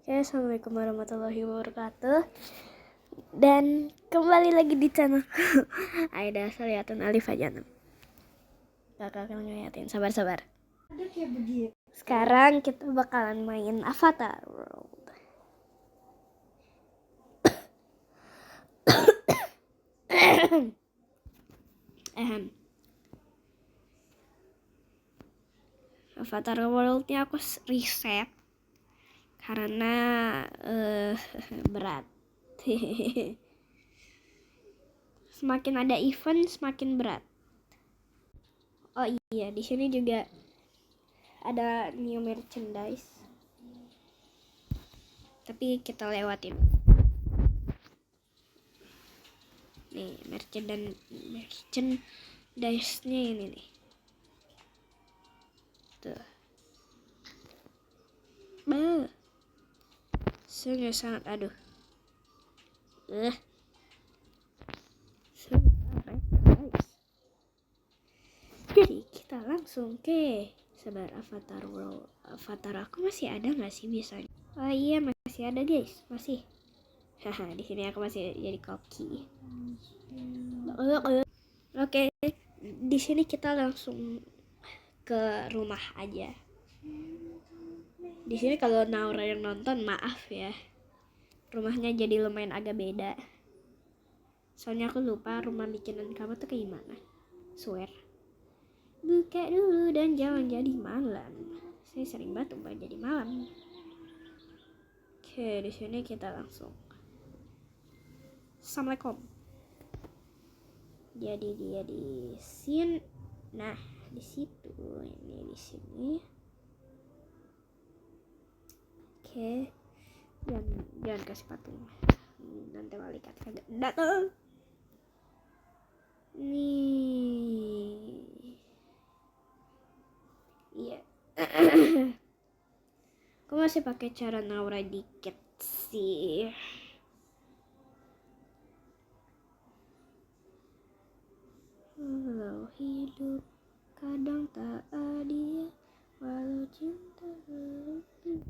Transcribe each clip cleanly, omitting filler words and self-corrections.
Oke, assalamualaikum warahmatullahi wabarakatuh. Dan kembali lagi di channel Aida Saliatun Alif Ajanam. Kakak akan ngeliatin, sabar. Ada kayak begitu. Sekarang kita bakalan main Avatar World. Avatar World-nya aku reset karena berat. Semakin ada event semakin berat. Oh iya, di sini juga ada new merchandise. Tapi kita lewatin. Nih, merchandise-nya ini nih. Tuh. Sangat aduh. Jadi kita langsung ke sabar Avatar World. Avatar aku masih ada nggak sih biasanya? Oh iya masih ada guys, masih. Haha, di sini aku masih jadi koki. Oke, di sini kita langsung ke rumah aja. Di sini kalau Naura yang nonton maaf ya, rumahnya jadi lumayan agak beda. Soalnya aku lupa rumah bikinan kamu tuh kayak gimana. Swear. Buka dulu dan jangan jadi malam. Saya sering banget lupa jadi malam. Oke, di sini kita langsung. Assalamualaikum. Jadi dia di sini. Nah, di situ. Ini di sini. Oke. Jangan kasih patung. Nanti malaikat kagak datang. Nih. Iya. Aku masih pakai cara Naura dikit sih. Walau hidup kadang tak adil, walau cinta berhenti.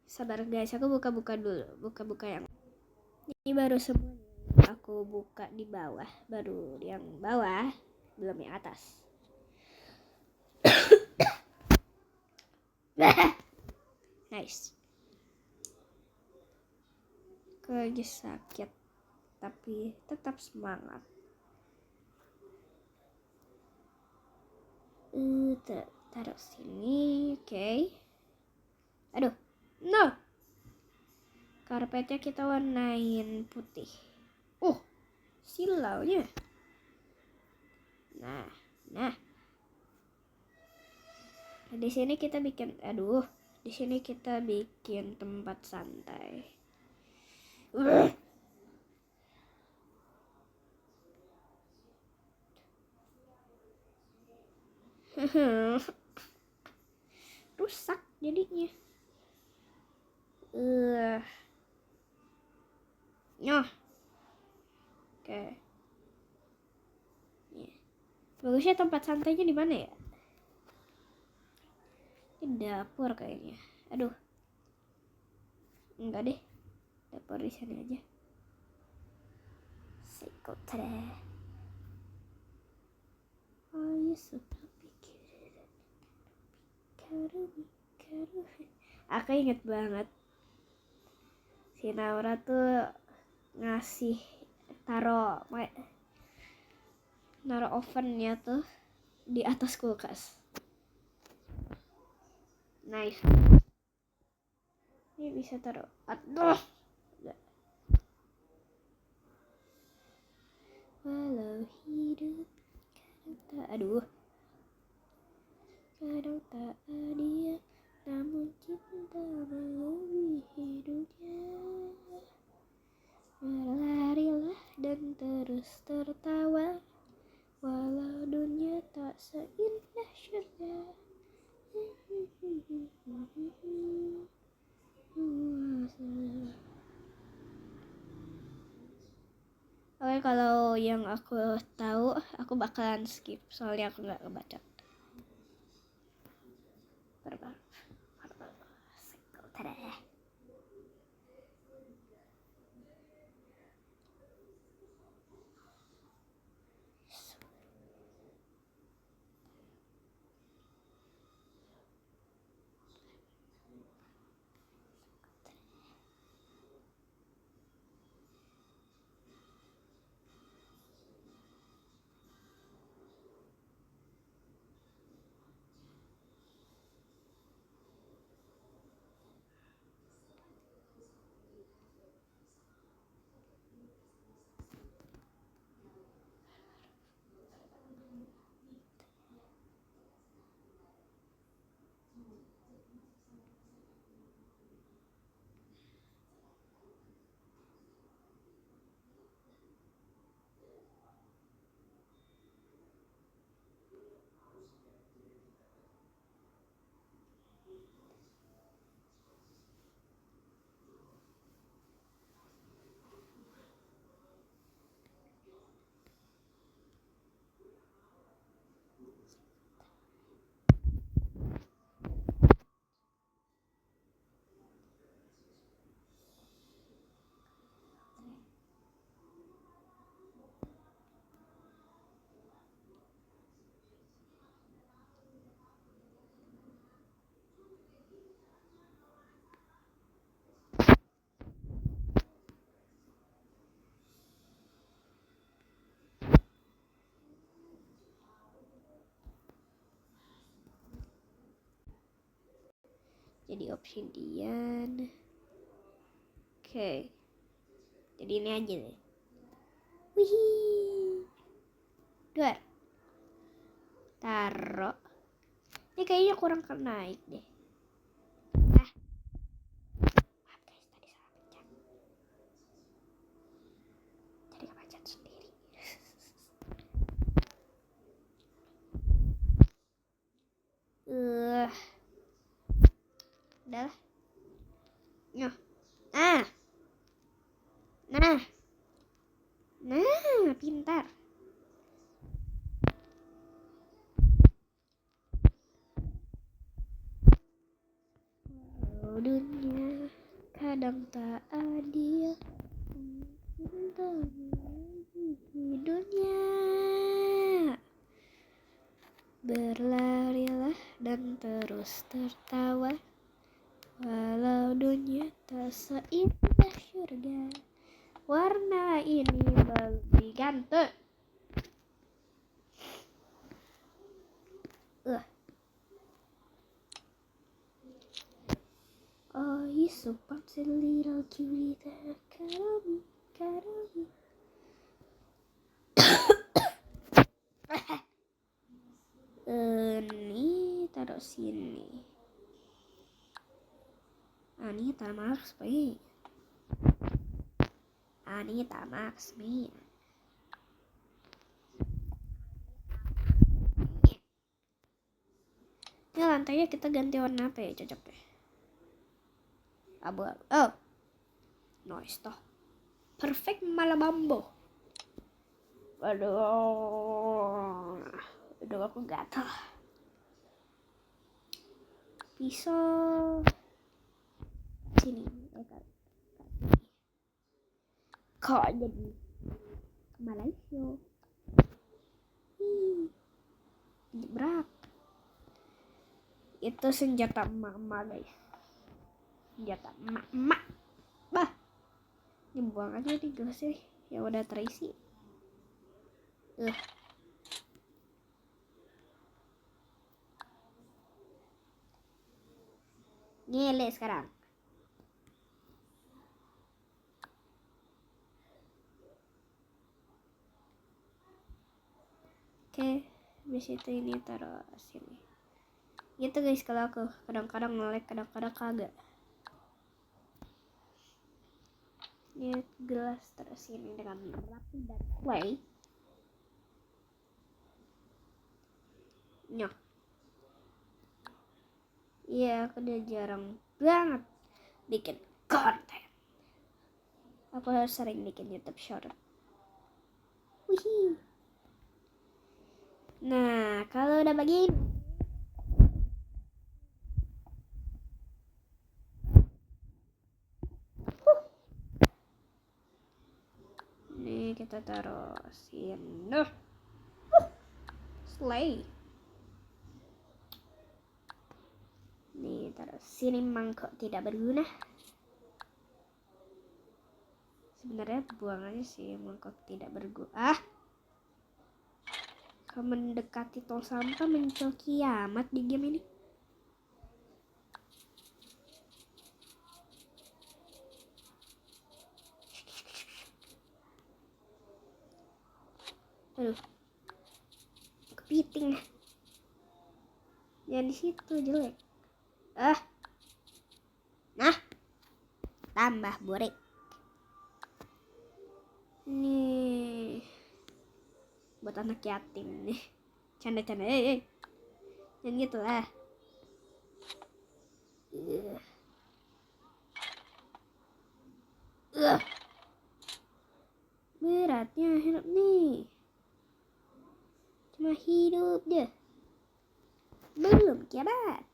Sabar guys, aku buka dulu. Buka yang ini baru semuanya. Aku buka di bawah, baru yang bawah, belum yang atas. Nice. Aku lagi sakit, tapi tetap semangat. Taruh sini, oke. Aduh, no. Karpetnya kita warnain putih. Silaunya. Nah. Di sini kita bikin, di sini kita bikin tempat santai. Rusak jadinya. Oke. Bagusnya tempat santainya di mana ya? Di dapur kayaknya. Aduh. Enggak deh. Dapur di sini aja. Sekolah. Ayo sudah pikir. Aku inget banget. Si Naura tuh ngasih naruh ovennya tuh di atas kulkas. Nice. Ini bisa taruh. Walau hidup kadang tak adil, namun cinta melebihi hidupnya. Berlarilah dan terus tertawa, walau dunia tak seindah surga. Oke, kalau yang aku tahu, aku bakalan skip soalnya aku nggak ngebaca. Verbal cycle. Jadi obsidian. Oke. Jadi ini aja deh. Wih. Dua. Taruh. Ini kayaknya kurang naik deh. Maaf guys, tadi salah pencet. Jadi kepencet sendiri. Udah. Nyoh. Nah, pintar. Walau dunia kadang tak adil, di dunia. Berlarilah dan terus tertawa, walau dunia tak seindah surga. Warna ini lebih ganteng. Oh, you so bouncy little cutie that cuddle me. Ini taruh sini. Anita Max me. Ini lantainya kita ganti warna apa ya, cocok deh. Abu-abu. Oh, nice toh. Perfect malabambo. Aduh, aku gatal. Pisau sini. Kok jadi ke Malaysia? Jebrak. Itu senjata emak-emak guys. Senjata emak-emak. Bah, ini buang aja nih gelasnya yang udah terisi. Ngele sekarang. Oke, habis itu ini taruh sini. Gitu guys, kalau aku kadang-kadang nge-lag, kadang-kadang kagak. Ini gelas taruh sini dengan rapi dan clay. Nyoh. Iya, aku udah jarang banget bikin konten. Aku sering bikin YouTube short. Wih. Nah, kalau udah begini nih kita taruh sini. Slay. Nih taruh sini, mangkok tidak berguna. Sebenarnya buang aja sih mangkok tidak berguna. Kalau mendekati tong sampah muncul kiamat di game ini. Aduh, kepiting. Jangan di situ, jelek. Nah, tambah borek. Nih, buat anak yatim nih. Canda-canda, jangan gitu lah. Beratnya hidup nih. Cuma hidup deh. Belum kiamat.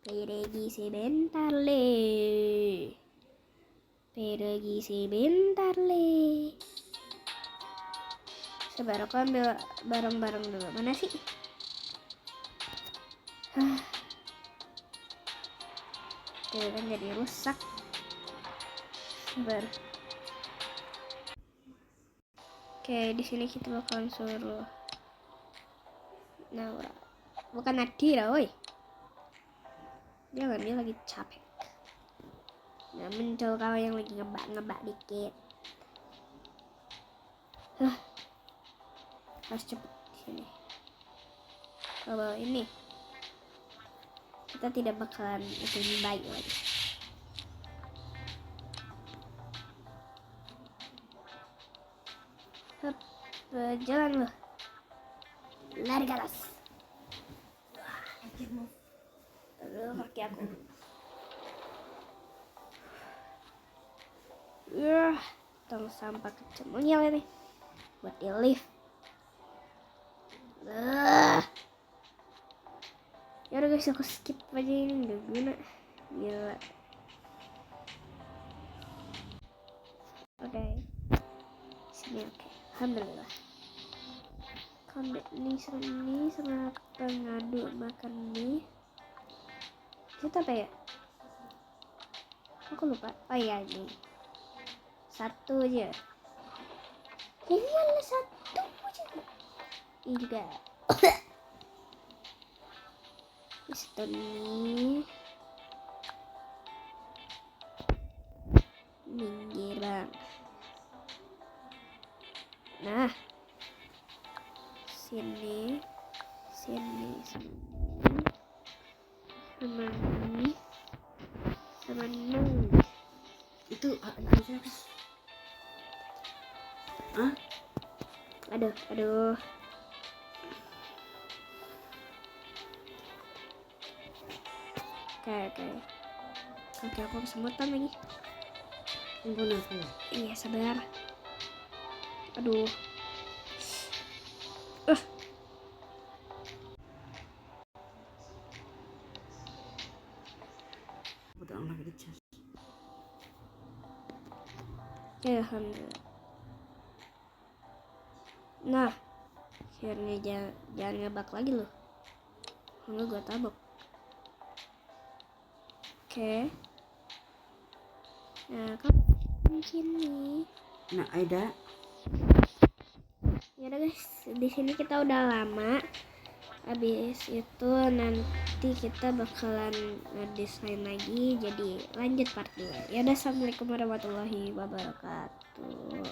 Pergi sebentar le. Pergi sebentar le. Sabar, aku ambil barang-barang dulu. Mana sih? Tuh kan jadi rusak. Sabar. Oke, di sini kita bakalan suruh Naura. Bukan Nadira, woi. Jangan, dia lagi capek. Nah, muncul kau yang lagi ngebak dikit. Harus cepet di sini. Kalau ini kita tidak bakalan itu baik lagi. Jalan loh. Lari ke atas. Aduh, kaki aku. Tong sampah kecil monyel ini buat di lift. Ya udah guys, aku skip aja, ini nggak guna. Gila. Oke. Sini oke. Alhamdulillah. Konde ini sama pengadu makan mie. Kita apa ya? Aku lupa. Oh iya, ini satu aja. Iyalah, satu aja. Ini juga. Piston ini minggir bang. Nah, sini sama ini itu siapa? Aduh. Oke. Kaki aku kesemutan lagi. Ampun aku. Iya, sabar. Aduh. Betul lagi dicas. Alhamdulillah. Nah, akhirnya jangan ngebak lagi loh. Enggak, gue tabok. Oke. Nah, kamu mungkin nih. Nah, Aida. Ya udah guys, di sini kita udah lama. Habis itu nanti kita bakalan ngedesain lagi, jadi lanjut part 2. Ya udah, assalamualaikum warahmatullahi wabarakatuh.